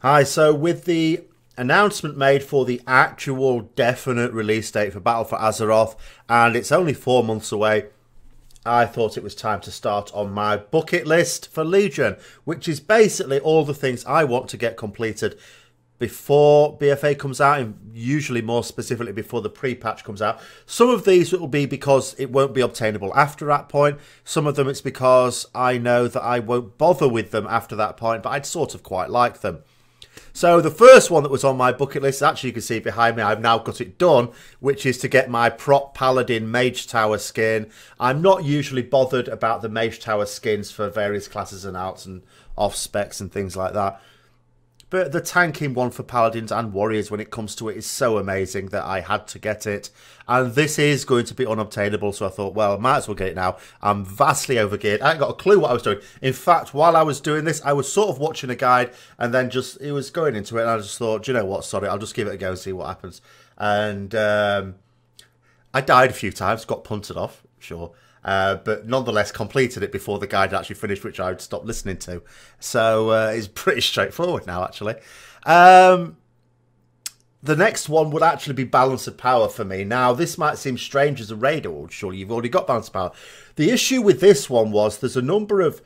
Hi, so with the announcement made for the actual definite release date for Battle for Azeroth, and it's only 4 months away, I thought it was time to start on my bucket list for Legion, which is basically all the things I want to get completed before BfA comes out, and usually more specifically before the pre-patch comes out. Some of these will be because it won't be obtainable after that point. Some of them it's because I know that I won't bother with them after that point, but I'd sort of quite like them. So the first one that was on my bucket list, actually you can see behind me, I've now got it done, which is to get my prop Paladin Mage Tower skin. I'm not usually bothered about the Mage Tower skins for various classes and outs and off specs and things like that. But the tanking one for Paladins and Warriors when it comes to it is so amazing that I had to get it. And this is going to be unobtainable, so I thought, well, I might as well get it now. I'm vastly overgeared. I ain't got a clue what I was doing. In fact, while I was doing this, I was sort of watching a guide and then it was going into it and I just thought, do you know what, sorry, I'll just give it a go and see what happens. And I died a few times, got punted off, sure. But nonetheless completed it before the guide actually finished, which I would stop listening to. So it's pretty straightforward now, actually. The next one would actually be Balance of Power for me. Now, this might seem strange as a raider. Well, surely you've already got Balance of Power. The issue with this one was there's a number of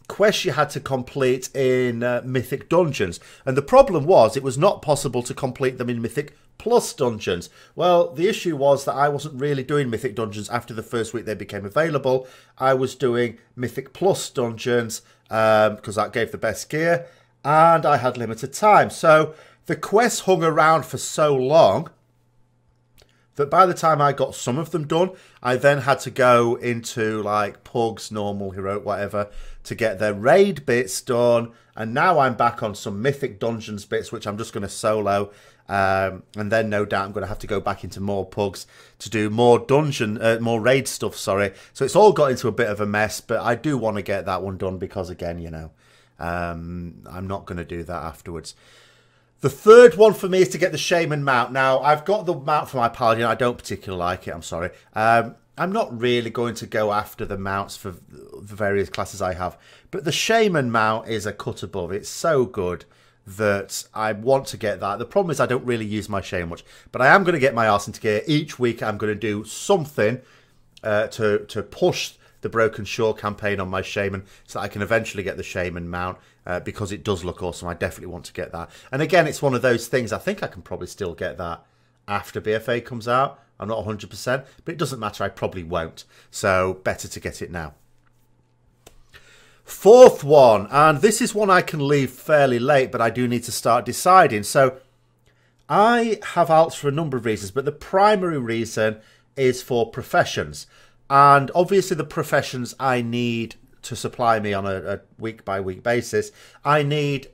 quests you had to complete in Mythic Dungeons. And the problem was it was not possible to complete them in Mythic Plus Dungeons. Well, the issue was that I wasn't really doing Mythic Dungeons after the first week they became available. I was doing Mythic Plus Dungeons because that gave the best gear. And I had limited time. So the quests hung around for so long that by the time I got some of them done, I then had to go into like Pugs, Normal, Heroic, whatever, to get their raid bits done. And now I'm back on some Mythic Dungeons bits, which I'm just going to solo. And then no doubt I'm going to have to go back into more Pugs to do more more raid stuff, sorry. So it's all got into a bit of a mess, but I do want to get that one done because, again, you know, I'm not going to do that afterwards. The third one for me is to get the Shaymin Mount. Now, I've got the mount for my Paladin. I don't particularly like it, I'm sorry. I'm not really going to go after the mounts for the various classes I have. But the Shaymin Mount is a cut above. It's so good that I want to get that. The problem is I don't really use my Shaymin much. But I am going to get my arse into gear. Each week I'm going to do something to push the Broken Shore campaign on my Shaymin so that I can eventually get the Shaymin Mount because it does look awesome. I definitely want to get that. And again, it's one of those things, I think I can probably still get that after BfA comes out. I'm not 100%, but it doesn't matter. I probably won't. So better to get it now. Fourth one, and this is one I can leave fairly late, but I do need to start deciding. So I have alts for a number of reasons, but the primary reason is for professions. And obviously the professions I need to supply me on a week-by-week basis, I need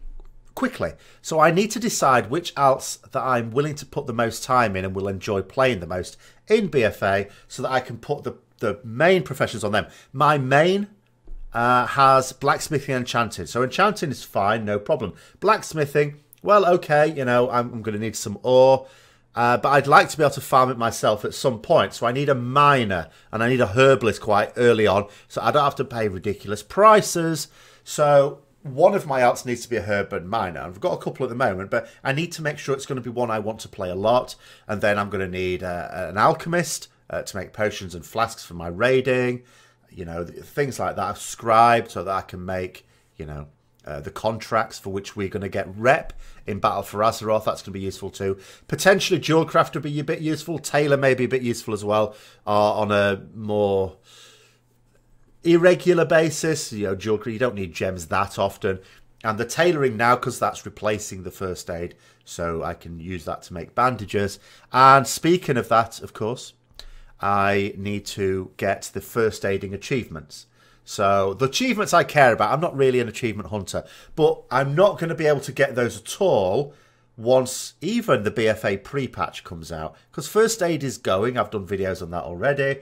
quickly. So I need to decide which alts that I'm willing to put the most time in and will enjoy playing the most in BfA so that I can put the main professions on them. My main has blacksmithing and enchanting. So enchanting is fine, no problem. Blacksmithing, well, okay, you know, I'm going to need some ore. But I'd like to be able to farm it myself at some point. So I need a miner and I need a herbalist quite early on. So I don't have to pay ridiculous prices. So one of my alts needs to be a herb and miner. I've got a couple at the moment, but I need to make sure it's going to be one I want to play a lot. And then I'm going to need an alchemist to make potions and flasks for my raiding. You know, things like that. I've scribed so that I can make, you know, the contracts for which we're going to get rep in Battle for Azeroth. That's going to be useful too. Potentially Jewelcraft would be a bit useful. Tailor may be a bit useful as well on a more irregular basis. You know, Jewelcraft, you don't need gems that often. And the tailoring now, because that's replacing the first aid, so I can use that to make bandages. And speaking of that, of course, I need to get the first aiding achievements. So the achievements I care about, I'm not really an achievement hunter, but I'm not going to be able to get those at all once even the BfA pre-patch comes out. Because first aid is going, I've done videos on that already,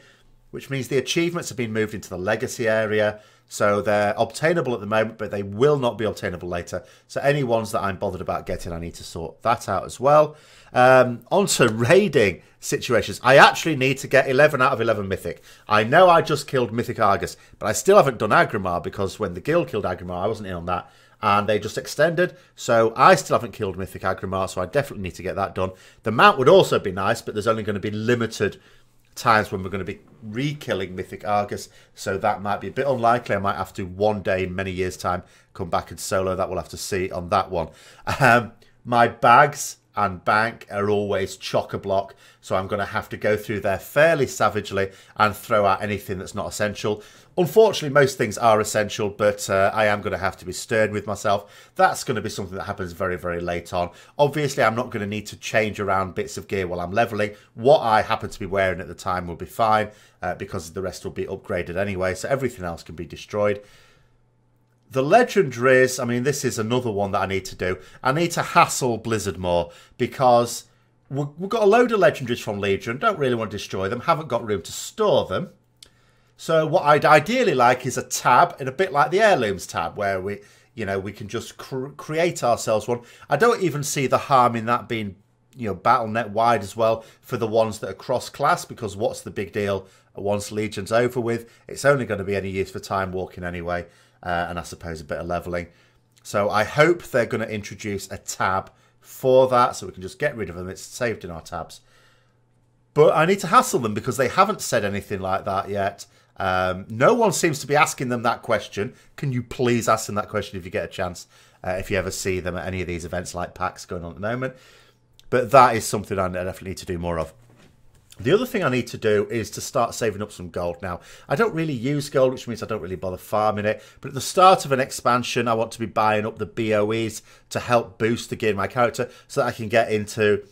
which means the achievements have been moved into the legacy area. So they're obtainable at the moment, but they will not be obtainable later. So any ones that I'm bothered about getting, I need to sort that out as well. Onto raiding situations. I actually need to get 11 out of 11 Mythic. I know I just killed Mythic Argus, but I still haven't done Agrimar because when the guild killed Agrimar, I wasn't in on that. and they just extended. So I still haven't killed Mythic Agrimar, so I definitely need to get that done. The mount would also be nice, but there's only going to be limited times when we're going to be re-killing Mythic Argus, so that might be a bit unlikely. I might have to one day in many years' time come back and solo that. We'll have to see on that one. My bags and bank are always chock-a-block, so I'm going to have to go through there fairly savagely and throw out anything that's not essential. Unfortunately, most things are essential, but I am going to have to be stern with myself. That's going to be something that happens very, very late on. Obviously, I'm not going to need to change around bits of gear while I'm leveling. What I happen to be wearing at the time will be fine, because the rest will be upgraded anyway, so everything else can be destroyed. The legendaries, I mean, this is another one that I need to do. I need to hassle Blizzard more, because we've got a load of legendaries from Legion, don't really want to destroy them, haven't got room to store them. So what I'd ideally like is a tab, and a bit like the Heirlooms tab, where we can just create ourselves one. I don't even see the harm in that being, BattleNet wide as well for the ones that are cross-class, because what's the big deal once Legion's over with? It's only going to be any use for time walking anyway, and I suppose a bit of leveling. So I hope they're going to introduce a tab for that, so we can just get rid of them. It's saved in our tabs. But I need to hassle them, because they haven't said anything like that yet. No one seems to be asking them that question. Can you please ask them that question if you get a chance, if you ever see them at any of these events like PAX going on at the moment. But that is something I definitely need to do more of. The other thing I need to do is to start saving up some gold now. I don't really use gold, which means I don't really bother farming it. But at the start of an expansion, I want to be buying up the BOEs to help boost the gear in my character, so that I can get into,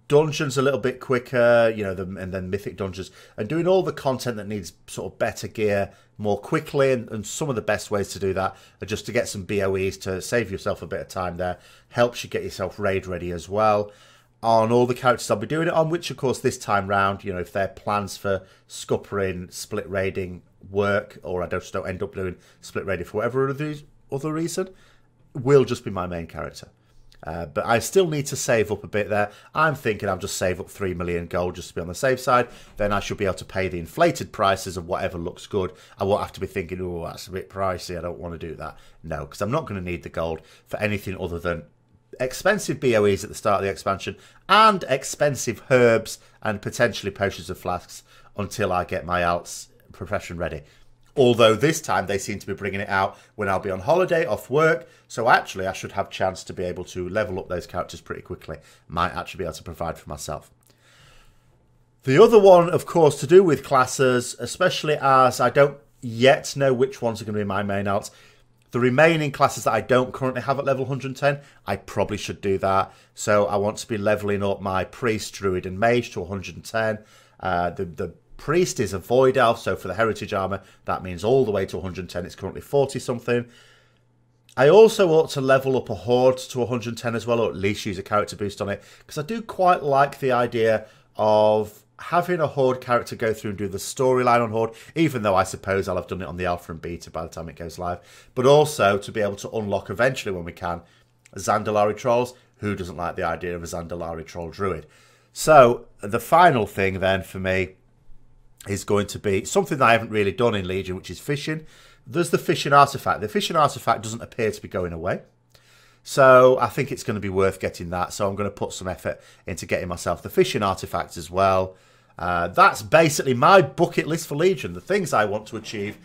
dungeons a little bit quicker, and then mythic dungeons, and doing all the content that needs sort of better gear more quickly. And some of the best ways to do that are just to get some BOEs to save yourself a bit of time there. Helps you get yourself raid ready as well. On all the characters I'll be doing it on, which of course this time round, if their plans for scuppering, split raiding work, or I just don't end up doing split raiding for whatever other reason, will just be my main character. But I still need to save up a bit there. I'm thinking I'll just save up 3 million gold just to be on the safe side. Then I should be able to pay the inflated prices of whatever looks good. I won't have to be thinking, oh, that's a bit pricey, I don't want to do that. No, because I'm not going to need the gold for anything other than expensive BOEs at the start of the expansion and expensive herbs and potentially potions of flasks until I get my alts profession ready. Although this time they seem to be bringing it out when I'll be on holiday, off work. So actually I should have a chance to be able to level up those characters pretty quickly. Might actually be able to provide for myself. The other one, of course, to do with classes, especially as I don't yet know which ones are going to be my main alts. The remaining classes that I don't currently have at level 110, I probably should do that. So I want to be leveling up my Priest, Druid and Mage to 110. The Priest is a Void Elf, so for the Heritage Armour, that means all the way to 110. It's currently 40-something. I also ought to level up a Horde to 110 as well, or at least use a character boost on it, because I do quite like the idea of having a Horde character go through and do the storyline on Horde, even though I suppose I'll have done it on the Alpha and Beta by the time it goes live. But also to be able to unlock eventually, when we can, Zandalari Trolls. Who doesn't like the idea of a Zandalari Troll Druid? So the final thing then for me is going to be something that I haven't really done in Legion, which is fishing. There's the fishing artifact. The fishing artifact doesn't appear to be going away. So I think it's going to be worth getting that. So I'm going to put some effort into getting myself the fishing artifact as well. That's basically my bucket list for Legion. The things I want to achieve.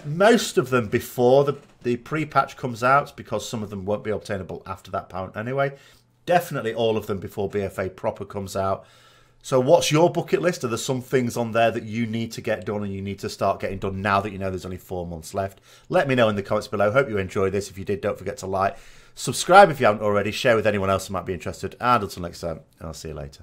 Most of them before the pre-patch comes out, because some of them won't be obtainable after that point anyway. Definitely all of them before BfA proper comes out. So what's your bucket list? Are there some things on there that you need to get done and you need to start getting done now that you know there's only 4 months left? Let me know in the comments below. Hope you enjoyed this. If you did, don't forget to like. Subscribe if you haven't already. Share with anyone else who might be interested. And until next time, I'll see you later.